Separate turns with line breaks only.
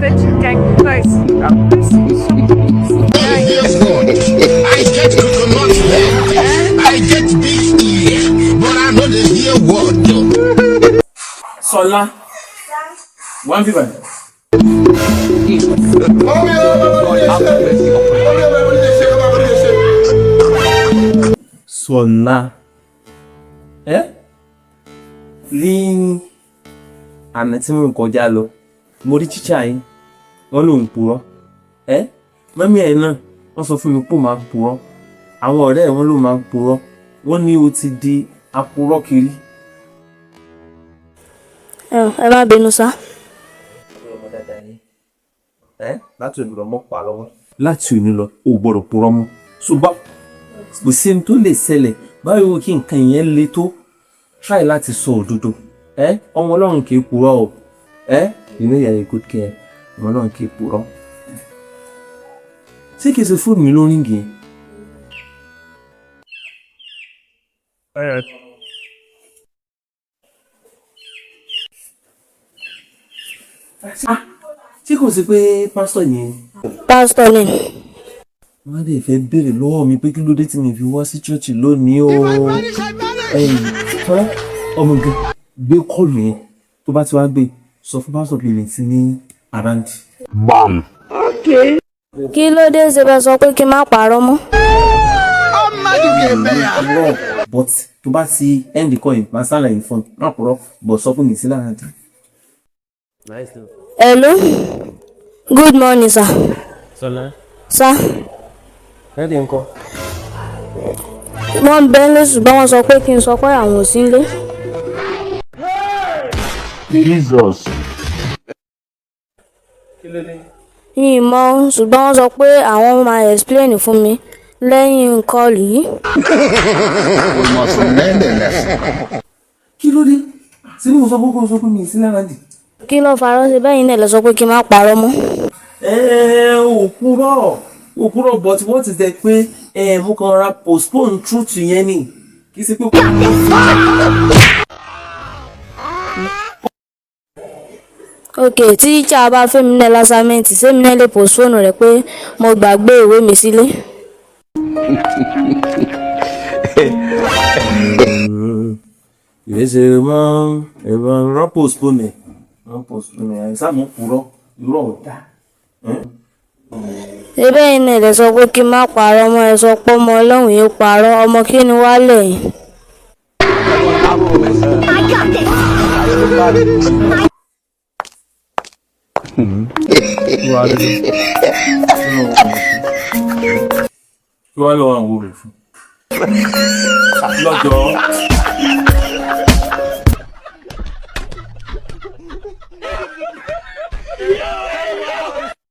that you can place.
I get coconut head, I get big ear, but I know the hear word.
Sola. One people. Sola. Ní àná tí mo kọjá lọ, mo rí teacher yín, wọ́n ló ń purọ́. Mọ́mí ẹ̀ náà, wọ́n sọ fún mi pé ó máa ń purọ́. Àwọn ọ̀rẹ́ ẹ̀ wọ́n ló máa ń purọ́. Wọ́n ní o ti di apurọ́ kiri.
Ẹ má bínú sá.
Láti òní lọ mọ́ pa lọ́wọ́. Láti òní lọ, o gbọ́dọ̀ purọ́ mọ́. Ṣùgbọ́n kò sí ẹni tó lè ṣẹlẹ̀ báyìí kí nǹkan yẹn le tó. Try láti sọ òdodo. Ọmọ Ọlọ́run kì í purọ́ o. You know you're a good girl. Ọmọ Ọlọ́run kì í purọ́. Ṣé kìí ṣe fóònù mi ló ríngì? Ṣé kò sí pé pásítọ̀ yẹn?
Pásítọ̀ ni.
Wọ́n á lè fẹ́ béèrè lọ́wọ́ mi pé kí ló dé tí mi fi wá sí ṣọ́ọ̀ṣì lónìí o. Ọmọ gan gbé kọ́ọ̀lù yẹn tó bá ti wá gbé sọ fún pásítọ̀ pé mi ti ní àrántí.
Bam.
Kí ló dé ṣe bẹ sọ pé kí n má parọ́ mọ́?
But tó bá ti end call yìí máa sálà yìí fún má purọ́ but sọ fún mi sí láàárín.
Hello. Good morning sir.
Sọlá.
Sir.
Ready ńkọ́?
Wọ́n bẹ́ lé ṣùgbọ́n wọ́n sọ pé kí n sọ pé àwọn ò sí nílé.
Jesus.
Kí ló dé?
Yìí mọ̀ ṣùgbọ́n wọ́n sọ pé àwọn máa explain fún mi lẹ́yìn kọ́ọ̀lù yìí.
Kí ló dé? Ṣé mo sọ pé kò sọ pé mi sí láàárín?
Kí ló farọ́ sí bẹ́yìn náà lọ sọ pé kí n má parọ́ mọ́?
Òpùrọ́ but what is that pé mo kàn ra postpone truth yẹn ni kì í ṣe pé kò ní.
Ok, tí tíṣà bá fẹ́ mi náà lásàmẹ́ǹtì ṣé mi náà lè postpone rẹ̀ pé mo gbàgbé ìwé mi sílé.
Ìrẹsẹ̀ máa rán postpone ẹ̀ sáàmù purọ́ irọ́ ọ̀dà.
Ebe yìí náà lè sọ pé kí n má parọ́ mọ́ ẹ sọ pé ọmọ Ọlọ́run yìí parọ́ ọmọ kí ni wá lẹ́yìn.
Kí wá lọ́wọ́ àwọn olè fún? Lọ́jọ́.
Yeah.